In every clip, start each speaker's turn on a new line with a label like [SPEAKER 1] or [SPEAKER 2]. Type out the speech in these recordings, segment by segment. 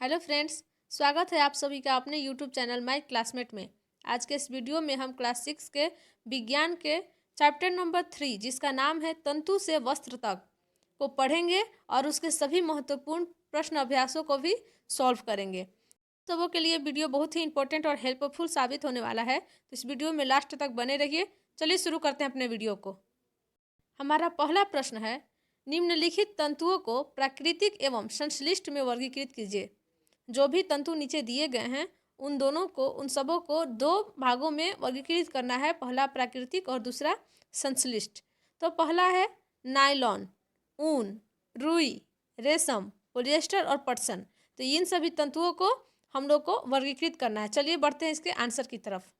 [SPEAKER 1] Hello friends, स्वागत है आप सभी का अपने यूट्यूब चैनल माय क्लासमेट में। आज के इस वीडियो में हम क्लास 6 के विज्ञान के चैप्टर नंबर 3 जिसका नाम है तंतु से वस्त्र तक को पढ़ेंगे और उसके सभी महत्वपूर्ण प्रश्न अभ्यासों को भी सॉल्व करेंगे। सबों के लिए वीडियो बहुत ही इंपॉर्टेंट और हेल्पफुल साबित होने वाला है, तो इस वीडियो में लास्ट तक बने रहिए। चलिए शुरू करते हैं अपने वीडियो को। हमारा पहला प्रश्न है, निम्नलिखित तंतुओं को प्राकृतिक एवं संश्लिष्ट में वर्गीकृत कीजिए। जो भी तंतु नीचे दिए गए हैं उन सबों को दो भागों में वर्गीकृत करना है, पहला प्राकृतिक और दूसरा संश्लिष्ट। तो पहला है नायलॉन, ऊन, रुई, रेशम, पॉलिएस्टर और पटसन। तो इन सभी तंतुओं को हम लोग को वर्गीकृत करना है। चलिए बढ़ते हैं इसके आंसर की तरफ।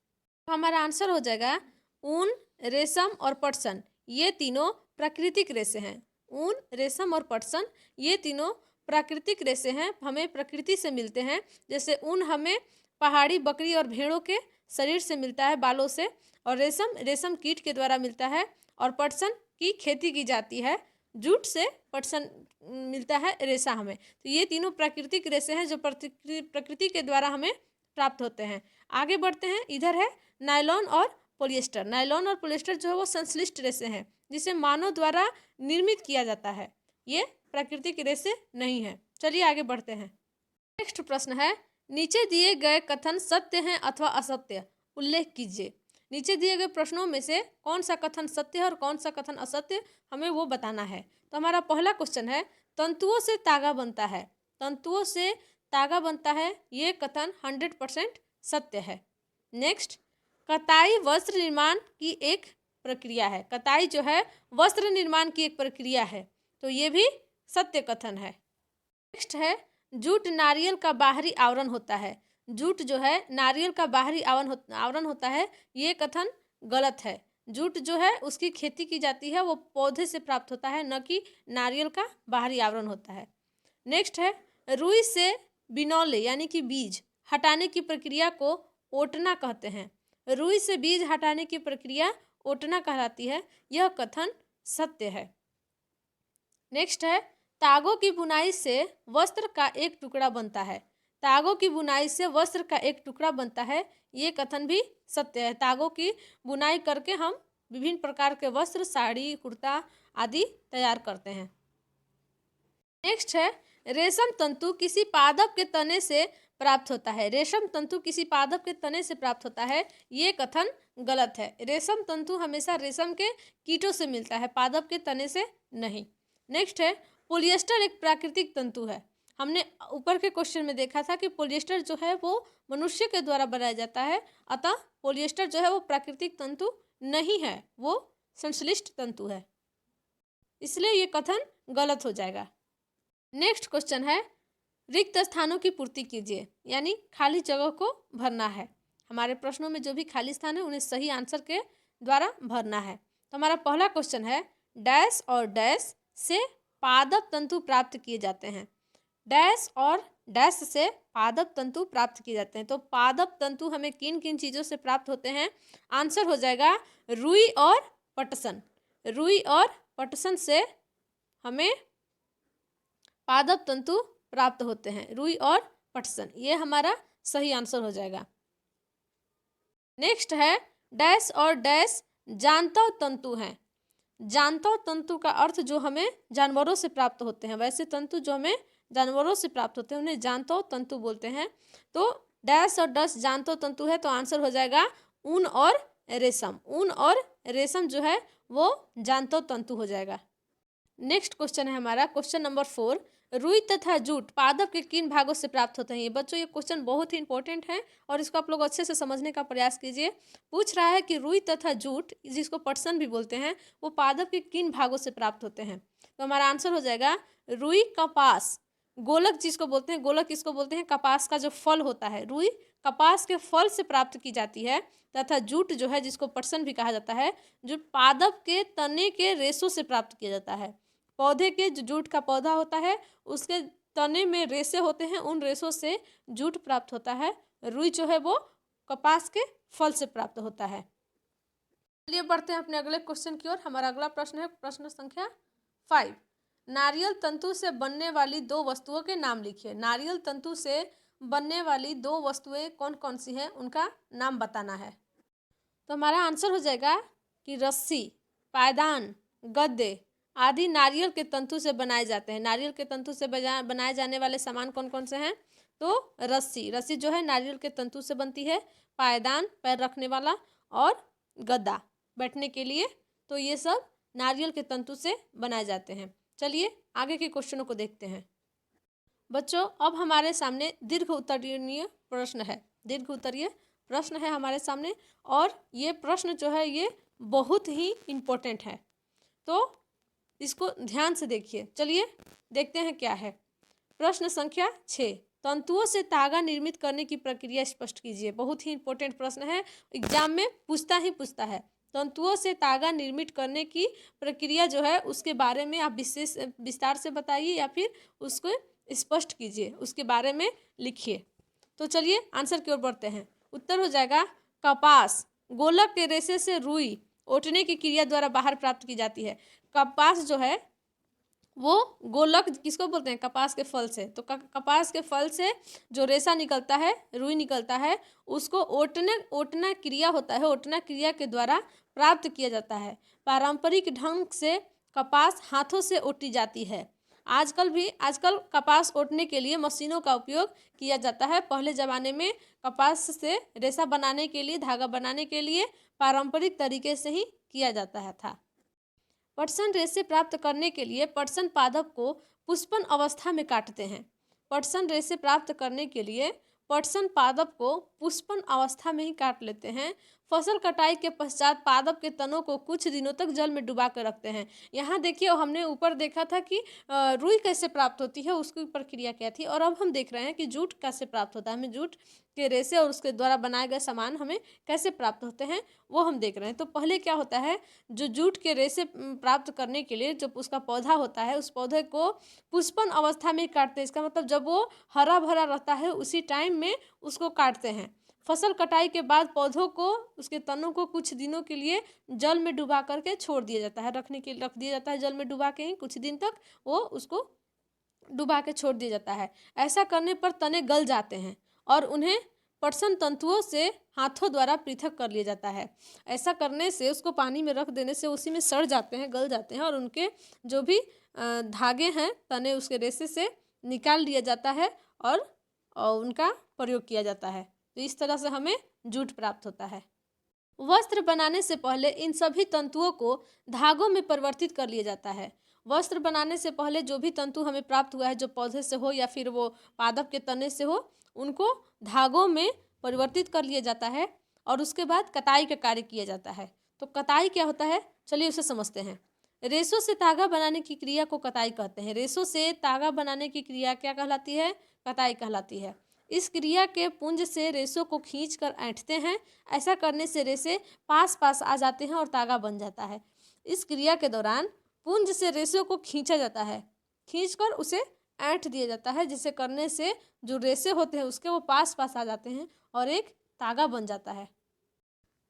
[SPEAKER 1] हमारा आंसर हो जाएगा ऊन, रेशम और पटसन। ये तीनों प्राकृतिक रेशे हैं। ऊन, रेशम और पटसन ये तीनों प्राकृतिक रेशे हैं, हमें प्रकृति से मिलते हैं। जैसे ऊन हमें पहाड़ी बकरी और भेड़ों के शरीर से मिलता है, बालों से, और रेशम कीट के द्वारा मिलता है, और पटसन की खेती की जाती है। जूट से पटसन मिलता है रेशा हमें। तो ये तीनों प्राकृतिक रेशे हैं जो प्रकृति के द्वारा हमें प्राप्त होते हैं। आगे बढ़ते हैं। इधर है नायलॉन और पॉलिएस्टर। नायलॉन और पॉलिएस्टर जो है वो संश्लिष्ट रेशे हैं जिसे मानव द्वारा निर्मित किया जाता है। ये प्राकृतिक रेशे नहीं है। चलिए आगे बढ़ते हैं। नेक्स्ट प्रश्न है, नीचे दिए गए कथन सत्य हैं अथवा असत्य, उल्लेख कीजिए। नीचे दिए गए प्रश्नों में से कौन सा कथन सत्य है और कौन सा कथन असत्य, हमें वो बताना है। तो हमारा पहला क्वेश्चन है, तंतुओं से तागा बनता है। तंतुओं से तागा बनता है, ये कथन 100% सत्य है। नेक्स्ट, कताई वस्त्र निर्माण की एक प्रक्रिया है। कताई जो है वस्त्र निर्माण की एक प्रक्रिया है, तो ये भी सत्य कथन है। नेक्स्ट है, जूट नारियल का बाहरी आवरण होता है। जूट जो है नारियल का बाहरी आवरण होता है, ये कथन गलत है। जूट जो है उसकी खेती की जाती है, वो पौधे से प्राप्त होता है, न कि नारियल का बाहरी आवरण होता है। नेक्स्ट है, रुई से बिनौले यानी कि बीज हटाने की प्रक्रिया को ओटना कहते हैं। रुई से बीज हटाने की प्रक्रिया ओटना कहलाती है, यह कथन सत्य है। नेक्स्ट है, तागों की बुनाई से वस्त्र का एक टुकड़ा बनता है। तागों की बुनाई से वस्त्र का एक टुकड़ा बनता है, ये कथन भी सत्य है। तागों की बुनाई करके हम विभिन्न प्रकार के वस्त्र, साड़ी, कुर्ता आदि तैयार करते हैं। नेक्स्ट है, रेशम तंतु किसी पादप के तने से प्राप्त होता है। रेशम तंतु किसी पादप के तने से प्राप्त होता है, ये कथन गलत है। रेशम तंतु हमेशा रेशम के कीटों से मिलता है, पादप के तने से नहीं। नेक्स्ट है, पॉलिएस्टर एक प्राकृतिक तंतु है। हमने ऊपर के क्वेश्चन में देखा था कि पॉलिएस्टर जो है वो मनुष्य के द्वारा बनाया जाता है, अतः पॉलिएस्टर जो है वो प्राकृतिक तंतु नहीं है, वो संश्लिष्ट तंतु है, इसलिए ये कथन गलत हो जाएगा। नेक्स्ट क्वेश्चन है, रिक्त स्थानों की पूर्ति कीजिए, यानी खाली जगह को भरना है। हमारे प्रश्नों में जो भी खाली स्थान है उन्हें सही आंसर के द्वारा भरना है। तो हमारा पहला क्वेश्चन है, डैश और डैश से पादप तंतु प्राप्त किए जाते हैं। डैश और डैश से पादप तंतु प्राप्त किए जाते हैं। तो पादप तंतु हमें किन किन चीज़ों से प्राप्त होते हैं? आंसर हो जाएगा रुई और पटसन। रुई और पटसन से हमें पादप तंतु प्राप्त होते हैं, रुई और पटसन, ये हमारा सही आंसर हो जाएगा। नेक्स्ट है, डैश और डैश जांतव तंतु हैं। जांतव तंतु का अर्थ जो हमें जानवरों से प्राप्त होते हैं, वैसे तंतु जो हमें जानवरों से प्राप्त होते हैं उन्हें जांतव तंतु बोलते हैं। तो डैश और डैश जांतव तंतु है, तो आंसर हो जाएगा ऊन और रेशम। ऊन और रेशम जो है वो जांतव तंतु हो जाएगा। नेक्स्ट क्वेश्चन है हमारा क्वेश्चन नंबर 4, रुई तथा जूट पादप के किन भागों से प्राप्त होते हैं? ये बच्चों ये क्वेश्चन बहुत ही इंपॉर्टेंट है और इसको आप लोग अच्छे से समझने का प्रयास कीजिए। पूछ रहा है कि रुई तथा जूट, जिसको पटसन भी बोलते हैं, वो पादप के किन भागों से प्राप्त होते हैं? तो हमारा आंसर हो जाएगा रुई, कपास, गोलक जिसको बोलते हैं, गोलक किसको बोलते हैं? कपास का जो फल होता है, रुई कपास के फल से प्राप्त की जाती है, तथा जूट जो है जिसको पटसन भी कहा जाता है, जूट पादप के तने के रेशों से प्राप्त किया जाता है। पौधे के जो जूट का पौधा होता है उसके तने में रेशे होते हैं, उन रेशों से जूट प्राप्त होता है। रुई जो है वो कपास के फल से प्राप्त होता है। चलिए बढ़ते हैं अपने अगले क्वेश्चन की ओर। हमारा अगला प्रश्न है प्रश्न संख्या 5, नारियल तंतु से बनने वाली दो वस्तुओं के नाम लिखिए। नारियल तंतु से बनने वाली दो वस्तुएं कौन कौन सी हैं, उनका नाम बताना है। तो हमारा आंसर हो जाएगा कि रस्सी, पायदान, गद्दे आदि नारियल के तंतु से बनाए जाते हैं। नारियल के तंतु से बनाए जाने वाले सामान कौन कौन से हैं? तो रस्सी जो है नारियल के तंतु से बनती है, पायदान पैर रखने वाला और गद्दा बैठने के लिए, तो ये सब नारियल के तंतु से बनाए जाते हैं। चलिए आगे के क्वेश्चनों को देखते हैं। बच्चों, अब हमारे सामने दीर्घ उत्तरीय प्रश्न है। दीर्घ उत्तरीय प्रश्न है हमारे सामने, और ये प्रश्न जो है ये बहुत ही इम्पोर्टेंट है, तो इसको ध्यान से देखिए। चलिए देखते हैं क्या है। प्रश्न संख्या 6, तंतुओं से तागा निर्मित करने की प्रक्रिया स्पष्ट कीजिए। बहुत ही इम्पोर्टेंट प्रश्न है, एग्जाम में पूछता है। तंतुओं से तागा निर्मित करने की प्रक्रिया जो है उसके बारे में आप विस्तार से बताइए या फिर उसको स्पष्ट कीजिए, उसके बारे में लिखिए। तो चलिए आंसर की ओर बढ़ते हैं। उत्तर हो जाएगा कपास। गोलक के रेशे से रुई ओटने की क्रिया द्वारा बाहर प्राप्त की जाती है। कपास जो है वो गोलक किसको बोलते हैं? कपास के फल से। तो कपास के फल से जो रेशा निकलता है, रुई निकलता है, उसको ओटना क्रिया होता है, ओटना क्रिया के द्वारा प्राप्त किया जाता है। पारंपरिक ढंग से कपास हाथों से ओटी जाती है। आजकल कपास ओटने के लिए मशीनों का उपयोग किया जाता है। पहले ज़माने में कपास से रेशा बनाने के लिए, धागा बनाने के लिए पारंपरिक तरीके से ही किया जाता था। पटसन रेशे प्राप्त करने के लिए पटसन पादप को पुष्पन अवस्था में काटते हैं। पटसन रेशे प्राप्त करने के लिए पटसन पादप को पुष्पन अवस्था में ही काट लेते हैं। फसल कटाई के पश्चात पादप के तनों को कुछ दिनों तक जल में डुबा कर रखते हैं। यहाँ देखिए, हमने ऊपर देखा था कि रुई कैसे प्राप्त होती है, उसकी प्रक्रिया क्या थी, और अब हम देख रहे हैं कि जूट कैसे प्राप्त होता है। हमें जूट के रेशे और उसके द्वारा बनाए गए सामान हमें कैसे प्राप्त होते हैं वो हम देख रहे हैं। तो पहले क्या होता है, जो जूट के रेशे प्राप्त करने के लिए जो उसका पौधा होता है, उस पौधे को पुष्पन अवस्था में काटते हैं। इसका मतलब जब वो हरा भरा रहता है उसी टाइम में उसको काटते हैं। फसल कटाई के बाद पौधों को, उसके तनों को कुछ दिनों के लिए जल में डुबा करके छोड़ दिया जाता है, रख दिया जाता है जल में डुबा के ही कुछ दिन तक वो उसको डुबा के छोड़ दिया जाता है। ऐसा करने पर तने गल जाते हैं और उन्हें पटसन तंतुओं से हाथों द्वारा पृथक कर लिया जाता है। ऐसा करने से, उसको पानी में रख देने से उसी में सड़ जाते हैं, गल जाते हैं, और उनके जो भी धागे हैं, तने उसके रेशे से निकाल लिया जाता है और उनका प्रयोग किया जाता है। तो इस तरह से हमें जूट प्राप्त होता है। वस्त्र बनाने से पहले इन सभी तंतुओं को धागों में परिवर्तित कर लिया जाता है। वस्त्र बनाने से पहले जो भी तंतु हमें प्राप्त हुआ है, जो पौधे से हो या फिर वो पादप के तने से हो, उनको धागों में परिवर्तित कर लिया जाता है और उसके बाद कताई का कार्य किया जाता है। तो कताई क्या होता है, चलिए उसे समझते हैं। रेशों से धागा बनाने की क्रिया को कताई कहते हैं। रेशों से धागा बनाने की क्रिया क्या कहलाती है? कताई कहलाती है। इस क्रिया के पुंज से रेशों को खींचकर ऐंठते हैं। ऐसा करने से रेशे पास पास आ जाते हैं और धागा बन जाता है। इस क्रिया के दौरान पुंज से रेशों को खींचा जाता है, खींचकर उसे ऐंठ दिया जाता है, जिसे करने से जो रेशे होते हैं उसके वो पास पास आ जाते हैं और एक धागा बन जाता है।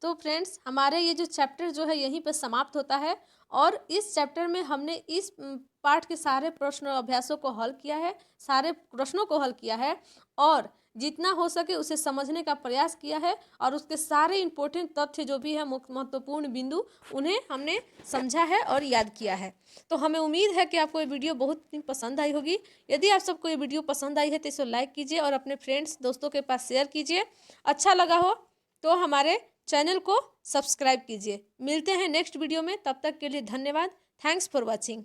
[SPEAKER 1] तो फ्रेंड्स, हमारे ये जो चैप्टर जो है यहीं पर समाप्त होता है, और इस चैप्टर में हमने इस पाठ के सारे प्रश्न अभ्यासों को हल किया है, सारे प्रश्नों को हल किया है, और जितना हो सके उसे समझने का प्रयास किया है, और उसके सारे इम्पोर्टेंट तथ्य जो भी है, महत्वपूर्ण बिंदु, उन्हें हमने समझा है और याद किया है। तो हमें उम्मीद है कि आपको ये वीडियो बहुत पसंद आई होगी। यदि आप सबको ये वीडियो पसंद आई है तो इसे लाइक कीजिए और अपने फ्रेंड्स, दोस्तों के पास शेयर कीजिए। अच्छा लगा हो तो हमारे चैनल को सब्सक्राइब कीजिए। मिलते हैं नेक्स्ट वीडियो में, तब तक के लिए धन्यवाद। Thanks for watching.